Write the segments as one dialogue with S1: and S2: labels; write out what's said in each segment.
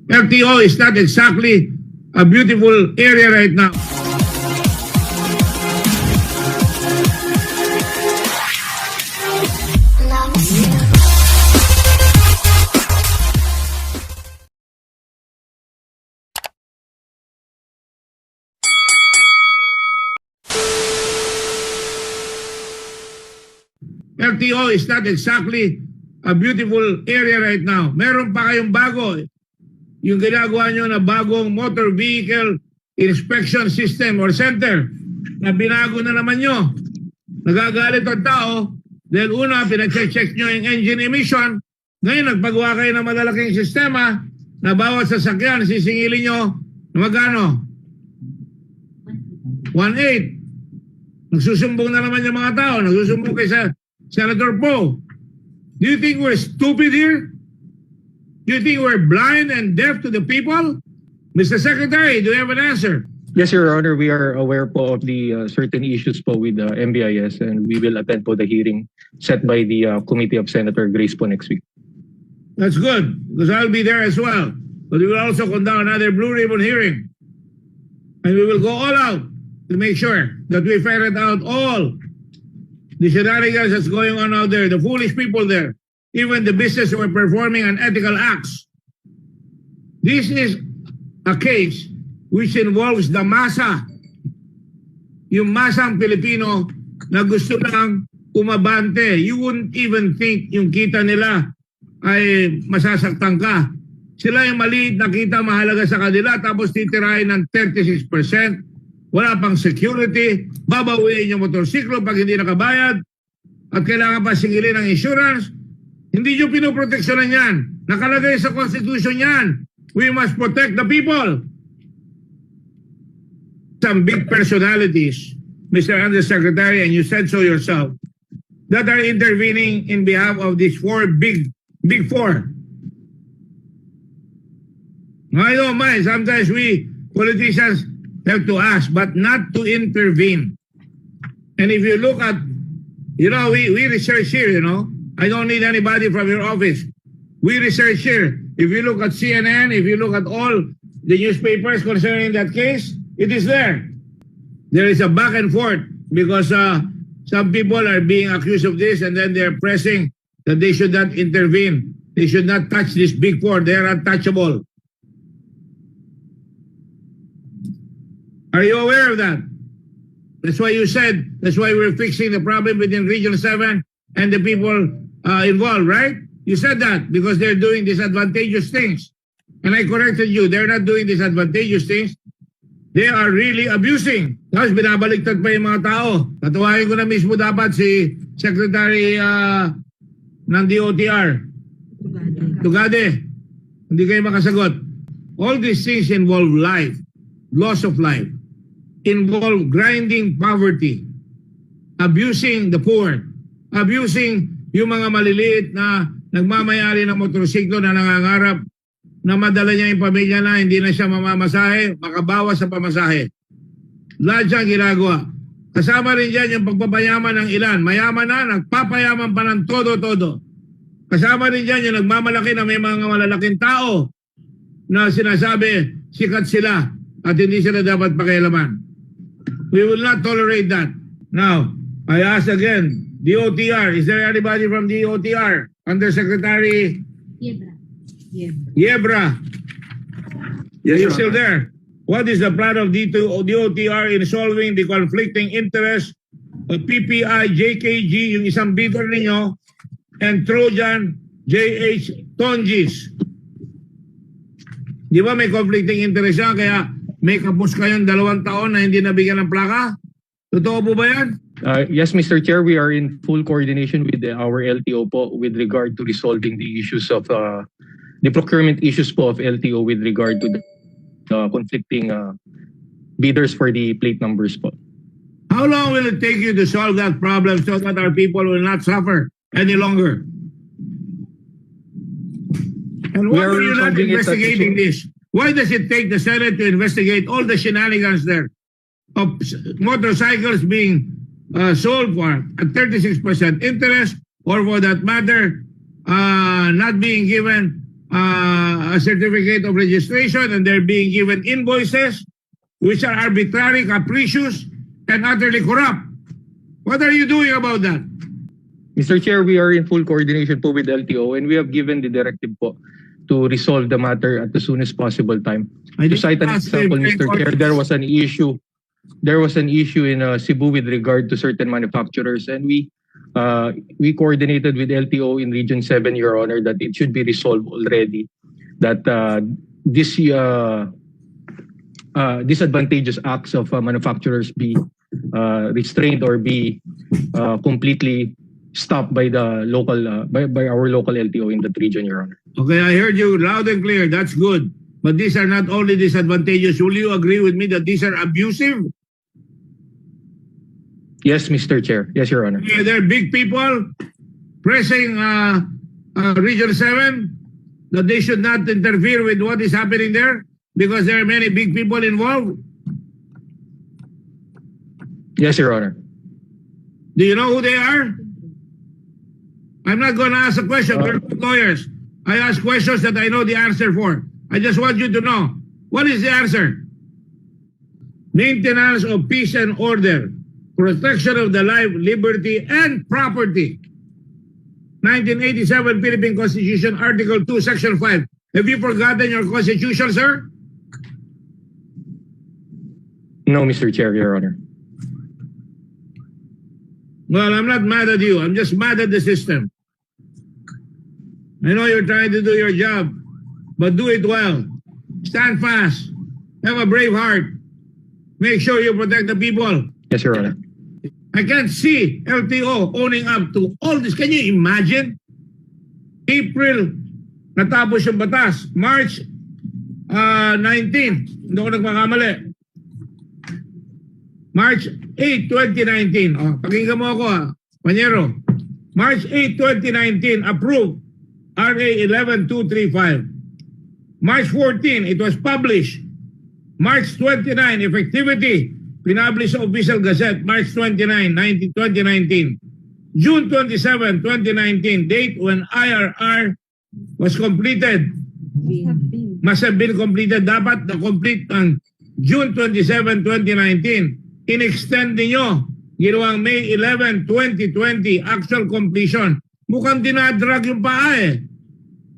S1: LTO is not exactly a beautiful area right now. LTO is not exactly a beautiful area right now. Meron pa kayong bago. Yung ginagawa nyo na bagong motor vehicle inspection system or center na binago na naman nyo. Nagagalit ang tao dahil una, pinacheck nyo yung engine emission. Ngayon, nagpagawa kayo ng malalaking sistema na bawat sasakyan, sisingilin nyo na magkano? 1.8. Nagsusumbong na naman yung mga tao. Nagsusumbong kay Senator Poe. Do you think we're stupid here? Do you think we're blind and deaf to the people? Mr. Secretary, do you have an answer?
S2: Yes, Your Honor, we are aware po of the certain issues po with the MVIS, and we will attend po the hearing set by the Committee of Senator Grace po next week.
S1: That's good, because I'll be there as well. But we will also conduct another Blue Ribbon hearing. And we will go all out to make sure that we ferret out all the shenanigans that's going on out there, the foolish people there, even the business who are performing unethical acts. This is a case which involves the masa, yung masang Pilipino na gusto lang umabante. You wouldn't even think yung kita nila ay masasaktan ka. Sila yung maliit na kita mahalaga sa kanila tapos titirahin ng 36%. Wala pang security, babawiin yung motorsiklo pag hindi nakabayad at kailangan pa singilin ng insurance. Hindi nyo pinoproteksyonan yan. Nakalagay sa Constitution yan. We must protect the people. Some big personalities, Mr. Undersecretary, and you said so yourself, that are intervening in behalf of these big four. I don't mind. Sometimes we politicians have to ask, but not to intervene. And if you look at, we research here, I don't need anybody from your office. We research here. If you look at CNN, if you look at all the newspapers concerning that case, it is there. There is a back and forth because some people are being accused of this and then they're pressing that they should not intervene. They should not touch this big four. They are untouchable. Are you aware of that? That's why you said, that's why we're fixing the problem within Region 7 and the people involved, right? You said that because they're doing disadvantageous things. And I corrected you, they're not doing disadvantageous things. They are really abusing. Tapos binabaligtad pa yung mga tao. Tatawahin ko na mismo dapat si Secretary ng DOTR. Tugade. Hindi kayo makasagot. All these things involve life, loss of life, involve grinding poverty, abusing the poor, abusing yung mga maliliit na nagmamayari ng motorsiklo na nangangarap na madala niya yung pamilya na hindi na siya mamamasahe, makabawas sa pamasahe. Lahat siyang ginagawa. Kasama rin dyan yung pagpapayaman ng ilan. Mayaman na, nagpapayaman pa ng todo-todo. Kasama rin dyan yung nagmamalaki na may mga malalaking tao na sinasabi, sikat sila at hindi sila dapat pakialaman. We will not tolerate that. Now, I ask again, DOTR, is there anybody from DOTR? Undersecretary Yebra. Yes, you're still there. What is the plan of DOTR in solving the conflicting interests of PPI, JKG, yung isang bidder ninyo, and Trojan, JH, Tonjis? Di ba may conflicting interest yan? Kaya may kapos kayong 2 taon na hindi nabigyan ng plaka? Totoo po ba yan?
S2: Yes, Mr. Chair, we are in full coordination with our LTO po with regard to resolving the issues of the procurement issues po of LTO with regard to the conflicting bidders for the plate numbers po.
S1: How long will it take you to solve that problem so that our people will not suffer any longer? And why are you not investigating this? Why does it take the Senate to investigate all the shenanigans there of motorcycles being sold for at 36% interest, or for that matter, not being given a certificate of registration, and they're being given invoices which are arbitrary, capricious, and utterly corrupt. What are you doing about that?
S2: Mr. Chair, we are in full coordination po with LTO, and we have given the directive po to resolve the matter at the soonest possible time. To cite an example, Mr. Chair, there was an issue in Cebu with regard to certain manufacturers, and we coordinated with LTO in Region 7, Your Honor, that it should be resolved already, that this disadvantageous acts of manufacturers be restrained or be completely stopped by the local by our local LTO in that region, Your Honor.
S1: Okay, I heard you loud and clear. That's good. But these are not only disadvantageous. Will you agree with me that these are abusive?
S2: Yes, Mr. Chair. Yes, Your Honor.
S1: Yeah, they're big people pressing Region 7 that they should not interfere with what is happening there because there are many big people involved.
S2: Yes, Your Honor.
S1: Do you know who they are? I'm not going to ask a question. We're not lawyers. I ask questions that I know the answer for. I just want you to know. What is the answer? Maintenance of peace and order. Protection of the life, liberty, and property. 1987 Philippine Constitution, Article 2, Section 5. Have you forgotten your Constitution, sir?
S2: No, Mr. Chair, Your Honor.
S1: Well, I'm not mad at you. I'm just mad at the system. I know you're trying to do your job, but do it well. Stand fast. Have a brave heart. Make sure you protect the people.
S2: Yes, Your Honor.
S1: I can't see LTO owning up to all this. Can you imagine? April, natapos yung batas. March 19, hindi ako nagmakamali. March 8, 2019. Oh, pakinggan mo ako Panyero. March 8, 2019, approved RA 11235. March 14, it was published. March 29, effectivity, pinublish sa Official Gazette, March 29, 2019. June 27, 2019, date when IRR was completed. Must have been completed. Dapat na-complete ang June 27, 2019. In-extend ninyo. Ginawang May 11, 2020, actual completion. Mukhang dinadrag yung paa eh.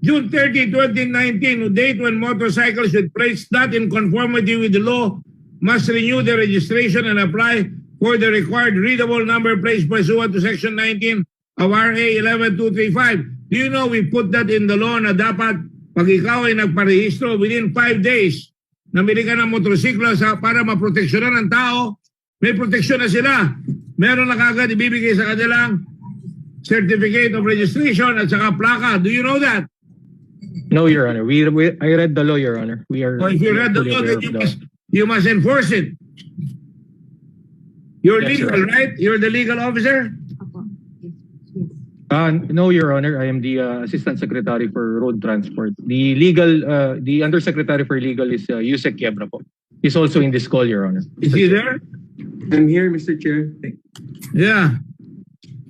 S1: June 30, 2019, date when motorcycles with plates not in conformity with the law must renew their registration and apply for the required readable number plates pursuant to Section 19 of RA 11235. Do you know we put that in the law na dapat pag ikaw ay nagparehistro within 5 days, namili ka ng motorsiklo para maproteksyonan ng tao, may proteksyon na sila. Meron na kagad ibibigay sa kanilang certificate of registration at saka plaka. Do you know that?
S2: No, Your Honor. I read the law, Your Honor. We are.
S1: If you read the law, then you must enforce it. You're
S2: yes,
S1: legal, right? You're the legal officer?
S2: No, Your Honor. I am the Assistant Secretary for Road Transport. The legal, the Undersecretary for Legal is Yusek Quiebra po. He's also in this call, Your Honor.
S1: Is he there?
S3: I'm here, Mr. Chair.
S1: Yeah.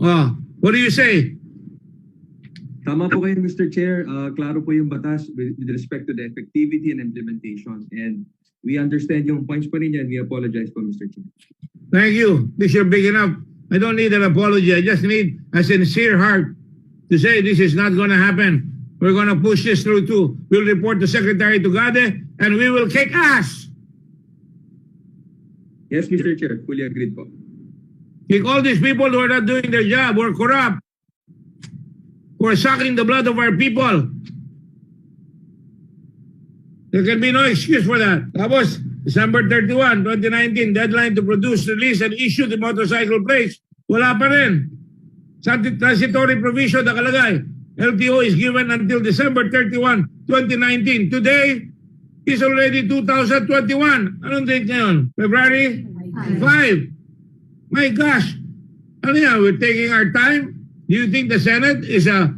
S1: Oh, what do you say?
S3: Tama po kayo, Mr. Chair. Klaro po yung batas with respect to the effectivity and implementation. And we understand yung points po ninyo and we apologize po, Mr. Chair.
S1: Thank you. This is big enough. I don't need an apology. I just need a sincere heart to say this is not going to happen. We're going to push this through too. We'll report to Secretary Tugade and we will kick ass.
S3: Yes, Mr. Chair. Fully agreed po.
S1: Kick all these people who are not doing their job, who are corrupt, who are sucking the blood of our people. There can be no excuse for that. Tapos, December 31, 2019, deadline to produce, release, and issue the motorcycle plates. Wala pa rin. Transitory provision nakalagay. LTO is given until December 31, 2019. Today is already 2021. Anong date ngayon? February 5. My gosh. Ano yan? We're taking our time. Do you think the Senate is a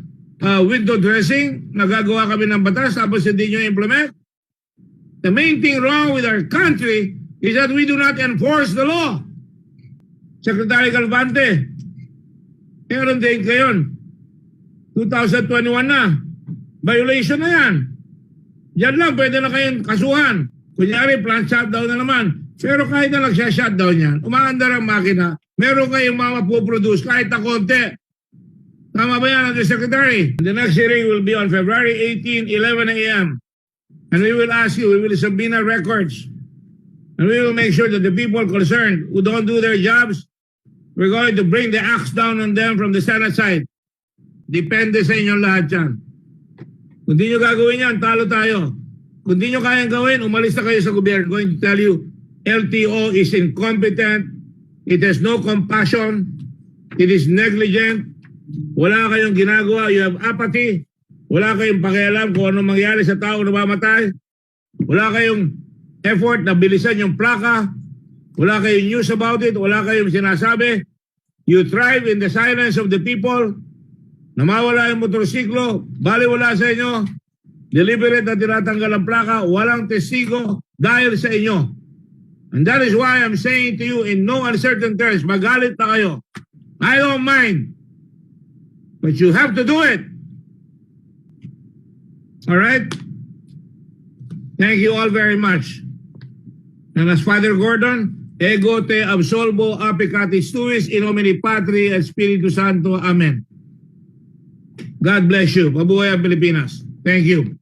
S1: window dressing? Nagagawa kami ng batas tapos hindi nyo implement? The main thing wrong with our country is that we do not enforce the law. Secretary Galvante, meron din kayon. 2021 na. Violation na yan. Diyan lang, pwede na kayong kasuhan. Kunyari, plant shutdown na naman. Pero kahit na nagsya-shutdown yan, umaandar ang makina, meron kayong mga mapoproduce kahit na konti. Tama ba yan, Undersecretary? The next hearing will be on February 18, 11 a.m. And we will ask you, we will subpoena records. And we will make sure that the people concerned who don't do their jobs, we're going to bring the axe down on them from the Senate side. Depende sa inyong lahat yan. Kung di nyo gagawin yan, talo tayo. Kung di nyo kayang gawin, umalis na kayo sa gobyerno. I'm going to tell you, LTO is incompetent. It has no compassion. It is negligent. Wala kayong ginagawa. You have apathy. Wala kayong pakialam kung ano mangyari sa tao na mamatay. Wala kayong effort na bilisan yung plaka. Wala kayong news about it. Wala kayong sinasabi. You thrive in the silence of the people. Namawala yung motorsiklo, bali wala sa inyo, deliberate na tinatanggal ang plaka, walang testigo dahil sa inyo. And that is why I'm saying to you in no uncertain terms, magalit na kayo. I don't mind. But you have to do it. Alright? Thank you all very much. And as Father Gordon, ego te absolvo applicatis tuis in nomine Patri et Spiritus Santo. Amen. God bless you. Mabuhay ang Pilipinas. Thank you.